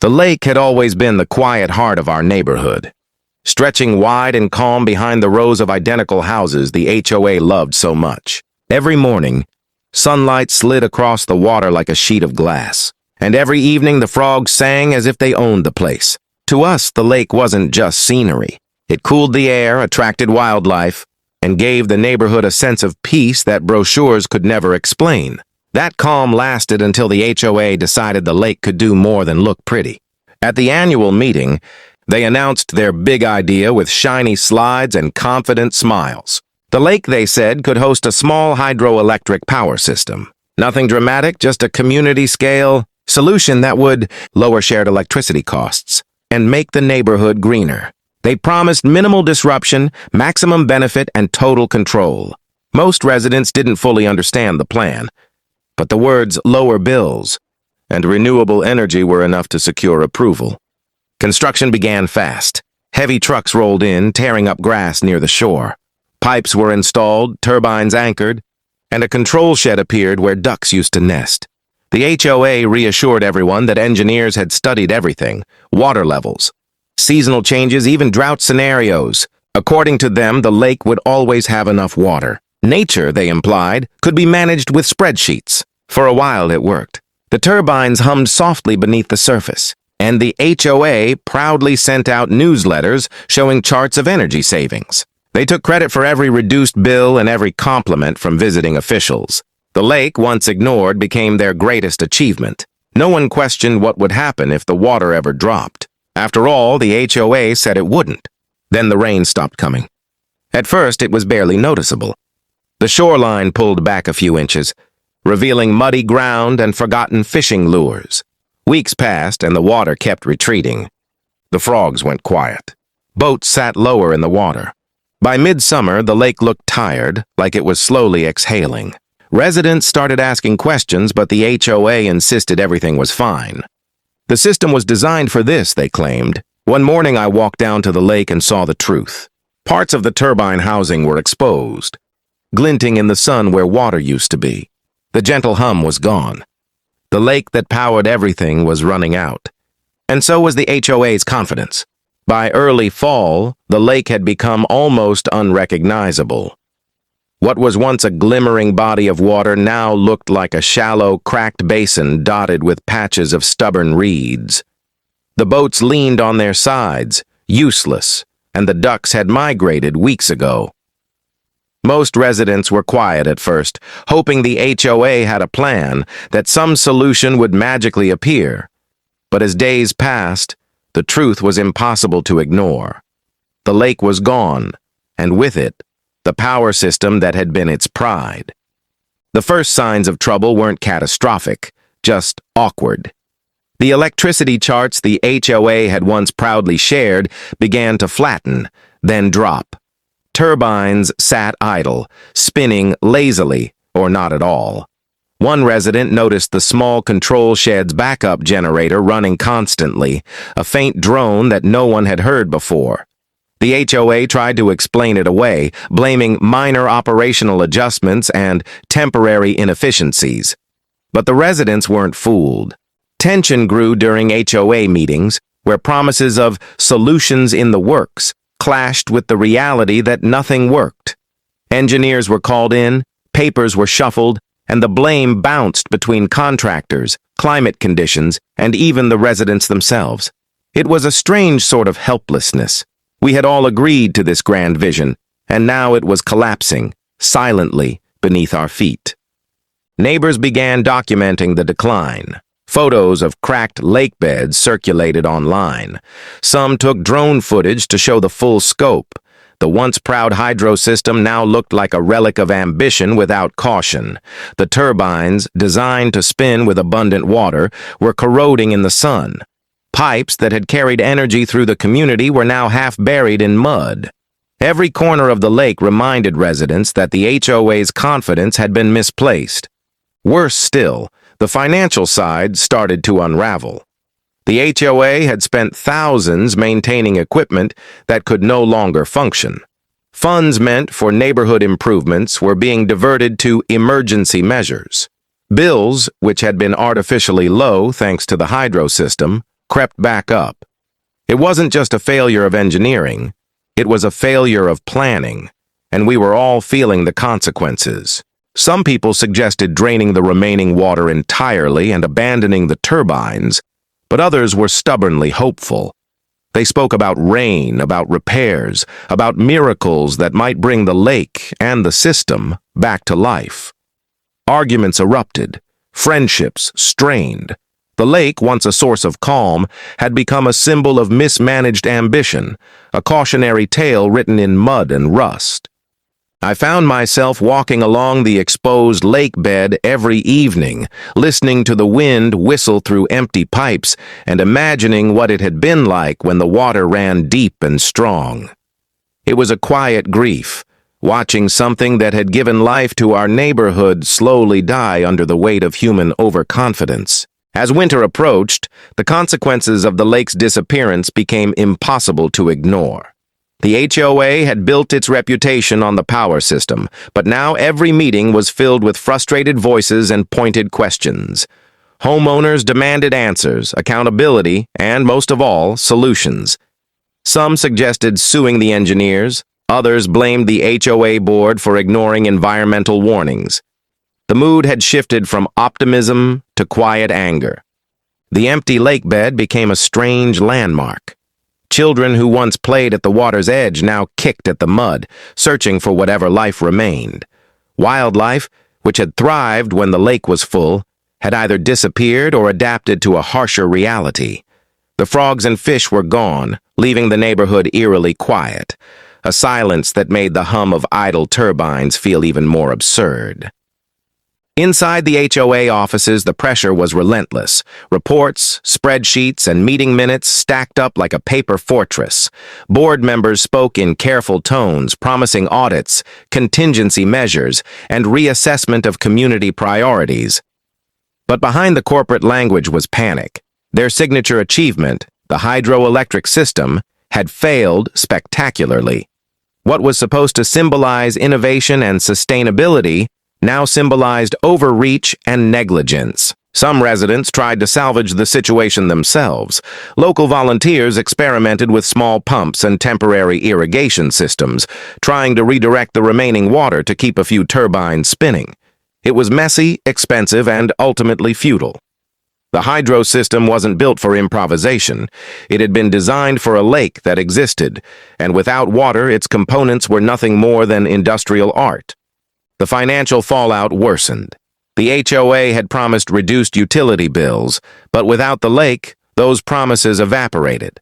The lake had always been the quiet heart of our neighborhood, stretching wide and calm behind the rows of identical houses the HOA loved so much. Every morning, sunlight slid across the water like a sheet of glass, and every evening the frogs sang as if they owned the place. To us, the lake wasn't just scenery. It cooled the air, attracted wildlife, and gave the neighborhood a sense of peace that brochures could never explain. That calm lasted until the HOA decided the lake could do more than look pretty. At the annual meeting, they announced their big idea with shiny slides and confident smiles. The lake, they said, could host a small hydroelectric power system. Nothing dramatic, just a community-scale solution that would lower shared electricity costs and make the neighborhood greener. They promised minimal disruption, maximum benefit, and total control. Most residents didn't fully understand the plan, but the words lower bills and renewable energy were enough to secure approval. Construction began fast. Heavy trucks rolled in, tearing up grass near the shore. Pipes were installed, turbines anchored, and a control shed appeared where ducks used to nest. The HOA reassured everyone that engineers had studied everything: water levels, seasonal changes, even drought scenarios. According to them, the lake would always have enough water. Nature, they implied, could be managed with spreadsheets. For a while it worked. The turbines hummed softly beneath the surface, and the HOA proudly sent out newsletters showing charts of energy savings. They took credit for every reduced bill and every compliment from visiting officials. The lake, once ignored, became their greatest achievement. No one questioned what would happen if the water ever dropped. After all, the HOA said it wouldn't. Then the rain stopped coming. At first, it was barely noticeable. The shoreline pulled back a few inches, revealing muddy ground and forgotten fishing lures. Weeks passed, and the water kept retreating. The frogs went quiet. Boats sat lower in the water. By midsummer, the lake looked tired, like it was slowly exhaling. Residents started asking questions, but the HOA insisted everything was fine. The system was designed for this, they claimed. One morning I walked down to the lake and saw the truth. Parts of the turbine housing were exposed, glinting in the sun where water used to be. The gentle hum was gone. The lake that powered everything was running out. And so was the HOA's confidence. By early fall, the lake had become almost unrecognizable. What was once a glimmering body of water now looked like a shallow, cracked basin dotted with patches of stubborn reeds. The boats leaned on their sides, useless, and the ducks had migrated weeks ago. Most residents were quiet at first, hoping the HOA had a plan, that some solution would magically appear. But as days passed, the truth was impossible to ignore. The lake was gone, and with it, the power system that had been its pride. The first signs of trouble weren't catastrophic, just awkward. The electricity charts the HOA had once proudly shared began to flatten, then drop. Turbines sat idle, spinning lazily, or not at all. One resident noticed the small control shed's backup generator running constantly, a faint drone that no one had heard before. The HOA tried to explain it away, blaming minor operational adjustments and temporary inefficiencies. But the residents weren't fooled. Tension grew during HOA meetings, where promises of solutions in the works clashed with the reality that nothing worked. Engineers were called in, papers were shuffled, and the blame bounced between contractors, climate conditions, and even the residents themselves. It was a strange sort of helplessness. We had all agreed to this grand vision, and now it was collapsing, silently, beneath our feet. Neighbors began documenting the decline. Photos of cracked lake beds circulated online. Some took drone footage to show the full scope. The once proud hydro system now looked like a relic of ambition without caution. The turbines, designed to spin with abundant water, were corroding in the sun. Pipes that had carried energy through the community were now half buried in mud. Every corner of the lake reminded residents that the HOA's confidence had been misplaced. Worse still, the financial side started to unravel. The HOA had spent thousands maintaining equipment that could no longer function. Funds meant for neighborhood improvements were being diverted to emergency measures. Bills, which had been artificially low thanks to the hydro system, crept back up. It wasn't just a failure of engineering, it was a failure of planning, and we were all feeling the consequences. Some people suggested draining the remaining water entirely and abandoning the turbines, but others were stubbornly hopeful. They spoke about rain, about repairs, about miracles that might bring the lake and the system back to life. Arguments erupted, friendships strained. The lake, once a source of calm, had become a symbol of mismanaged ambition, a cautionary tale written in mud and rust. I found myself walking along the exposed lake bed every evening, listening to the wind whistle through empty pipes and imagining what it had been like when the water ran deep and strong. It was a quiet grief, watching something that had given life to our neighborhood slowly die under the weight of human overconfidence. As winter approached, the consequences of the lake's disappearance became impossible to ignore. The HOA had built its reputation on the power system, but now every meeting was filled with frustrated voices and pointed questions. Homeowners demanded answers, accountability, and, most of all, solutions. Some suggested suing the engineers, others blamed the HOA board for ignoring environmental warnings. The mood had shifted from optimism to quiet anger. The empty lake bed became a strange landmark. Children who once played at the water's edge now kicked at the mud, searching for whatever life remained. Wildlife, which had thrived when the lake was full, had either disappeared or adapted to a harsher reality. The frogs and fish were gone, leaving the neighborhood eerily quiet, a silence that made the hum of idle turbines feel even more absurd. Inside the HOA offices, the pressure was relentless. Reports, spreadsheets, and meeting minutes stacked up like a paper fortress. Board members spoke in careful tones, promising audits, contingency measures, and reassessment of community priorities. But behind the corporate language was panic. Their signature achievement, the hydroelectric system, had failed spectacularly. What was supposed to symbolize innovation and sustainability now symbolized overreach and negligence. Some residents tried to salvage the situation themselves. Local volunteers experimented with small pumps and temporary irrigation systems, trying to redirect the remaining water to keep a few turbines spinning. It was messy, expensive, and ultimately futile. The hydro system wasn't built for improvisation. It had been designed for a lake that existed, and without water, its components were nothing more than industrial art. The financial fallout worsened. The HOA had promised reduced utility bills, but without the lake, those promises evaporated.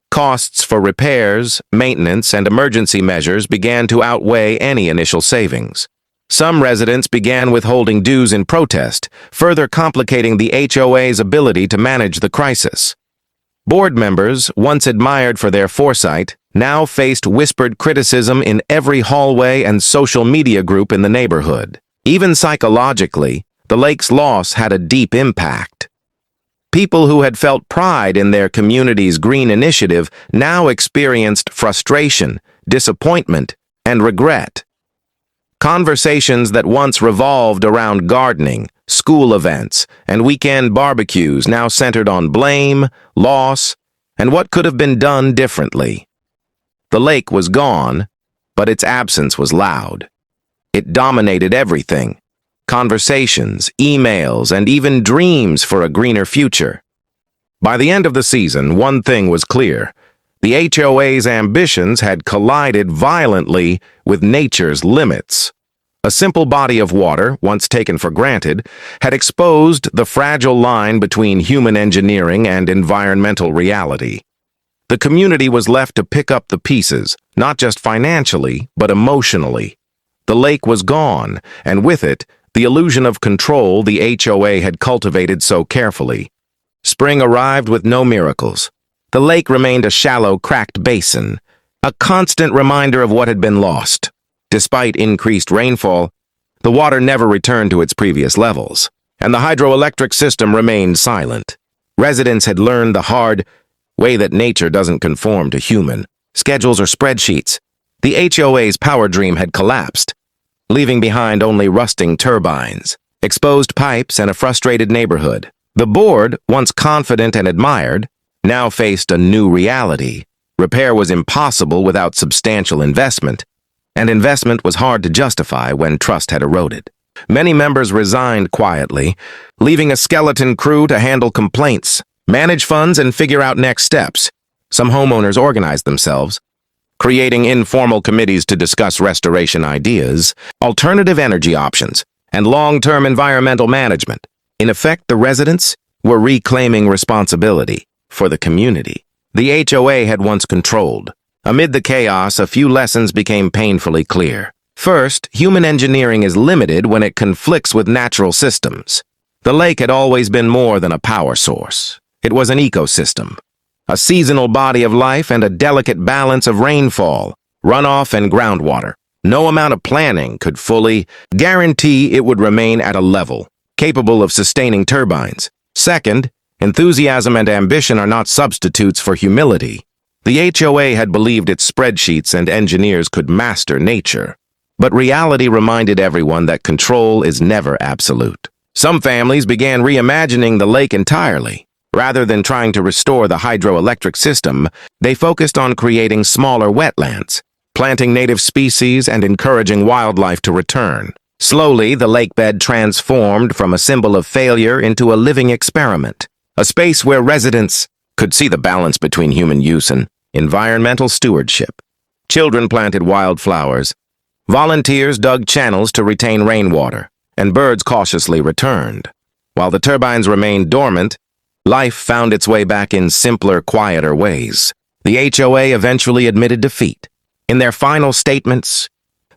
Costs for repairs, maintenance, and emergency measures began to outweigh any initial savings. Some residents began withholding dues in protest, further complicating the HOA's ability to manage the crisis. Board members, once admired for their foresight, now faced whispered criticism in every hallway and social media group in the neighborhood. Even psychologically, the lake's loss had a deep impact. People who had felt pride in their community's green initiative now experienced frustration, disappointment, and regret. Conversations that once revolved around gardening, school events, and weekend barbecues now centered on blame, loss, and what could have been done differently. The lake was gone, but its absence was loud. It dominated everything: conversations, emails, and even dreams for a greener future. By the end of the season, one thing was clear. The HOA's ambitions had collided violently with nature's limits. A simple body of water, once taken for granted, had exposed the fragile line between human engineering and environmental reality. The community was left to pick up the pieces, not just financially, but emotionally. The lake was gone, and with it, the illusion of control the HOA had cultivated so carefully. Spring arrived with no miracles. The lake remained a shallow, cracked basin, a constant reminder of what had been lost. Despite increased rainfall, the water never returned to its previous levels, and the hydroelectric system remained silent. Residents had learned the hard way that nature doesn't conform to human schedules or spreadsheets. The HOA's power dream had collapsed, leaving behind only rusting turbines, exposed pipes, and a frustrated neighborhood. The board, once confident and admired, now faced a new reality. Repair was impossible without substantial investment, and investment was hard to justify when trust had eroded. Many members resigned quietly, leaving a skeleton crew to handle complaints, manage funds, and figure out next steps. Some homeowners organized themselves, creating informal committees to discuss restoration ideas, alternative energy options, and long-term environmental management. In effect, the residents were reclaiming responsibility for the community the HOA had once controlled. Amid the chaos, a few lessons became painfully clear. First, human engineering is limited when it conflicts with natural systems. The lake had always been more than a power source. It was an ecosystem, a seasonal body of life and a delicate balance of rainfall, runoff, and groundwater. No amount of planning could fully guarantee it would remain at a level capable of sustaining turbines. Second, enthusiasm and ambition are not substitutes for humility. The HOA had believed its spreadsheets and engineers could master nature. But reality reminded everyone that control is never absolute. Some families began reimagining the lake entirely. Rather than trying to restore the hydroelectric system, they focused on creating smaller wetlands, planting native species, and encouraging wildlife to return. Slowly, the lakebed transformed from a symbol of failure into a living experiment, a space where residents could see the balance between human use and environmental stewardship. Children planted wildflowers, volunteers dug channels to retain rainwater, and birds cautiously returned. While the turbines remained dormant, life found its way back in simpler, quieter ways. The HOA eventually admitted defeat. In their final statements,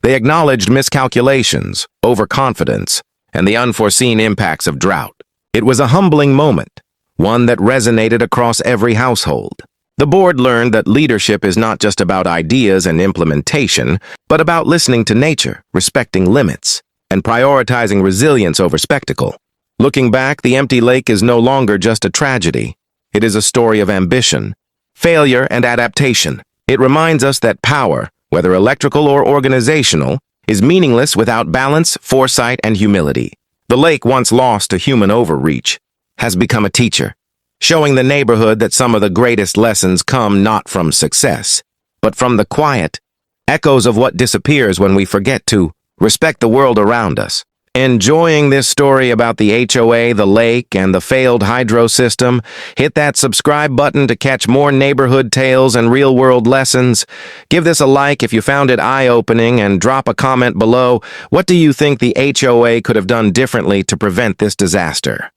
they acknowledged miscalculations, overconfidence, and the unforeseen impacts of drought. It was a humbling moment, one that resonated across every household. The board learned that leadership is not just about ideas and implementation, but about listening to nature, respecting limits, and prioritizing resilience over spectacle. Looking back, the empty lake is no longer just a tragedy. It is a story of ambition, failure, and adaptation. It reminds us that power, whether electrical or organizational, is meaningless without balance, foresight, and humility. The lake, once lost to human overreach, has become a teacher, showing the neighborhood that some of the greatest lessons come not from success, but from the quiet echoes of what disappears when we forget to respect the world around us. Enjoying this story about the HOA, the lake, and the failed hydro system? Hit that subscribe button to catch more neighborhood tales and real-world lessons. Give this a like if you found it eye-opening, and drop a comment below. What do you think the HOA could have done differently to prevent this disaster?